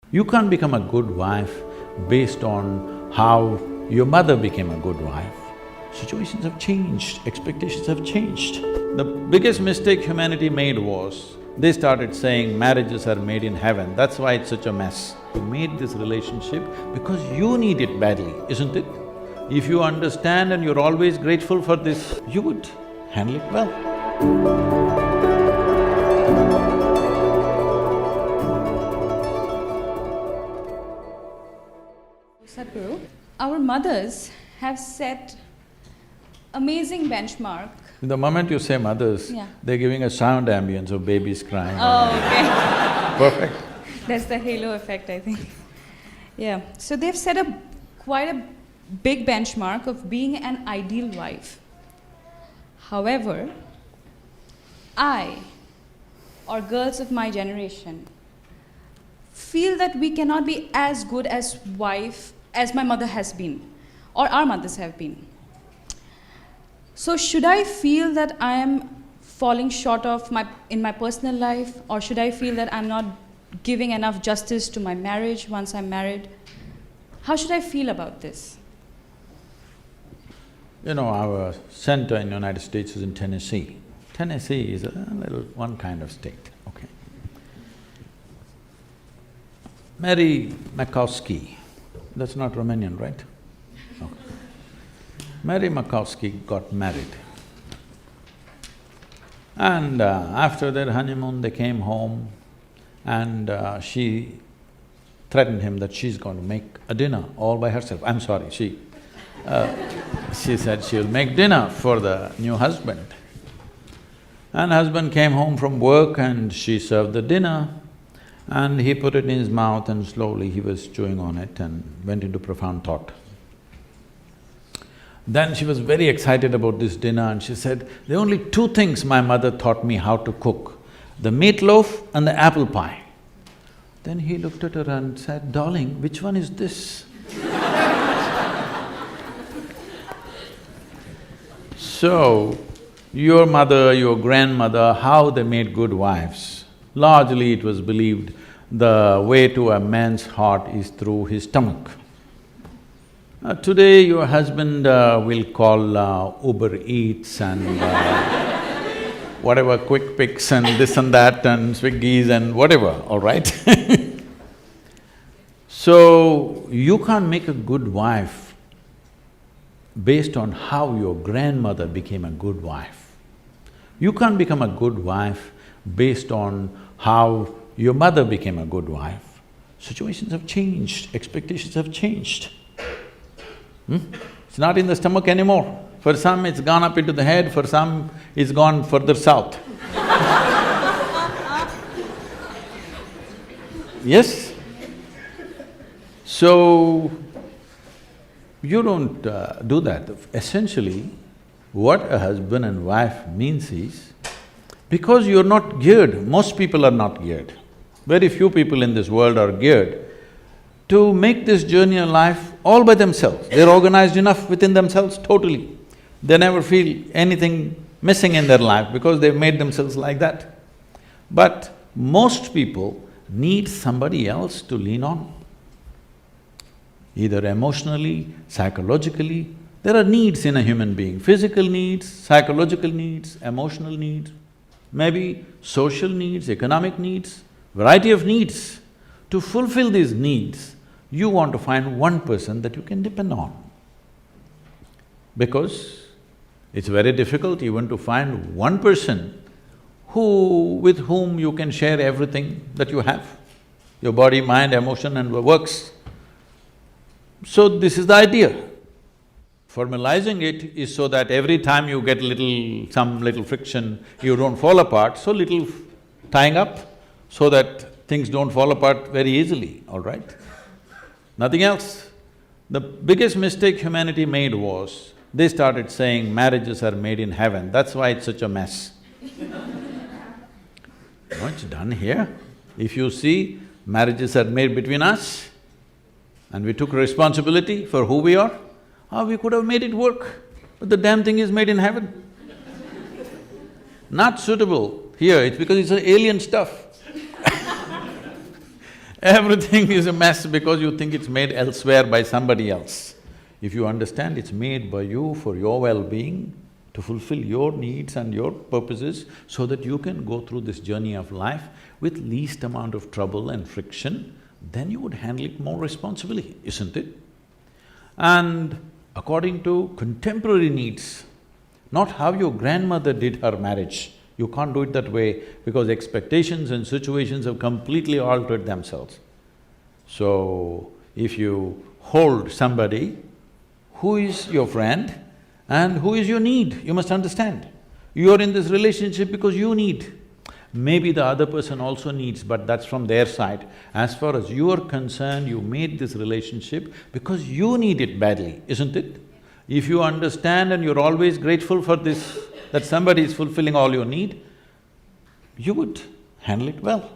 You can't become a good wife based on how your mother became a good wife. Situations have changed, expectations have changed. The biggest mistake humanity made was, they started saying marriages are made in heaven, that's why it's such a mess. You made this relationship because you need it badly, isn't it? If you understand and you're always grateful for this, you would handle it well. Sadhguru, our mothers have set amazing benchmark. The moment you say mothers, Yeah. they're giving a sound ambience of babies crying. Oh, okay. Perfect. That's the halo effect, I think. Yeah, so they've set quite a big benchmark of being an ideal wife. However, I, or girls of my generation, feel that we cannot be as good as wife as my mother has been, or our mothers have been. So should I feel that I am falling short of in my personal life, or should I feel that I'm not giving enough justice to my marriage once I'm married? How should I feel about this? You know, our center in the United States is in Tennessee. Tennessee is a little one kind of state, okay. Mary Makowski, that's not Romanian, right? Okay. Mary Makowski got married. And after their honeymoon, they came home and she threatened him that she's going to make a dinner all by herself. I'm sorry, she said she'll make dinner for the new husband. And husband came home from work and she served the dinner and he put it in his mouth and slowly he was chewing on it and went into profound thought. Then she was very excited about this dinner and she said, there are only two things my mother taught me how to cook, the meatloaf and the apple pie. Then he looked at her and said, darling, which one is this? So, your mother, your grandmother, how they made good wives? Largely it was believed the way to a man's heart is through his stomach. Today your husband will call Uber Eats and whatever quick picks and this and that and Swiggies and whatever, all right? So, you can't make a good wife based on how your grandmother became a good wife. You can't become a good wife based on how your mother became a good wife. Situations have changed, expectations have changed. It's not in the stomach anymore. For some it's gone up into the head, for some it's gone further south. Yes? So, you don't do that. Essentially, what a husband and wife means is, because you're not geared, most people are not geared, very few people in this world are geared to make this journey of life all by themselves. They're organized enough within themselves totally. They never feel anything missing in their life because they've made themselves like that. But most people need somebody else to lean on, either emotionally, psychologically. There are needs in a human being, physical needs, psychological needs, emotional needs, maybe social needs, economic needs, variety of needs. To fulfill these needs, you want to find one person that you can depend on. Because it's very difficult even to find one person with whom you can share everything that you have, your body, mind, emotion and works. So this is the idea. Formalizing it is so that every time you get some little friction, you don't fall apart, so little tying up so that things don't fall apart very easily, all right? Nothing else. The biggest mistake humanity made was, they started saying marriages are made in heaven, that's why it's such a mess. No, it's done here. If you see, marriages are made between us and we took responsibility for who we are, we could have made it work, but the damn thing is made in heaven. Not suitable here, it's because it's alien stuff. Everything is a mess because you think it's made elsewhere by somebody else. If you understand it's made by you for your well-being, to fulfill your needs and your purposes, so that you can go through this journey of life with least amount of trouble and friction, then you would handle it more responsibly, isn't it? And according to contemporary needs, not how your grandmother did her marriage. You can't do it that way because expectations and situations have completely altered themselves. So, if you hold somebody who is your friend and who is your need, you must understand. You are in this relationship because you need. Maybe the other person also needs, but that's from their side. As far as you are concerned, you made this relationship because you need it badly, isn't it? If you understand and you're always grateful for this, that somebody is fulfilling all your need, you would handle it well.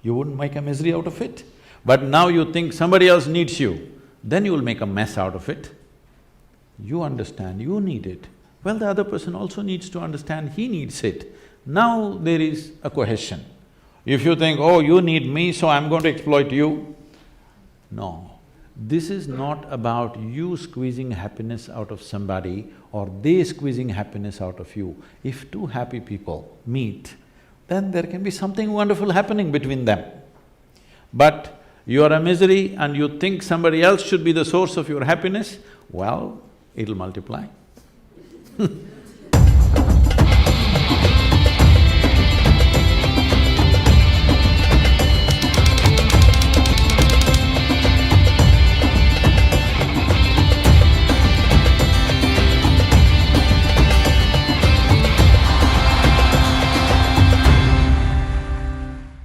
You wouldn't make a misery out of it. But now you think somebody else needs you, then you will make a mess out of it. You understand, you need it. Well, the other person also needs to understand he needs it. Now there is a cohesion. If you think, oh, you need me, so I'm going to exploit you. No. This is not about you squeezing happiness out of somebody or they squeezing happiness out of you. If two happy people meet, then there can be something wonderful happening between them. But you are a misery and you think somebody else should be the source of your happiness, well, it'll multiply.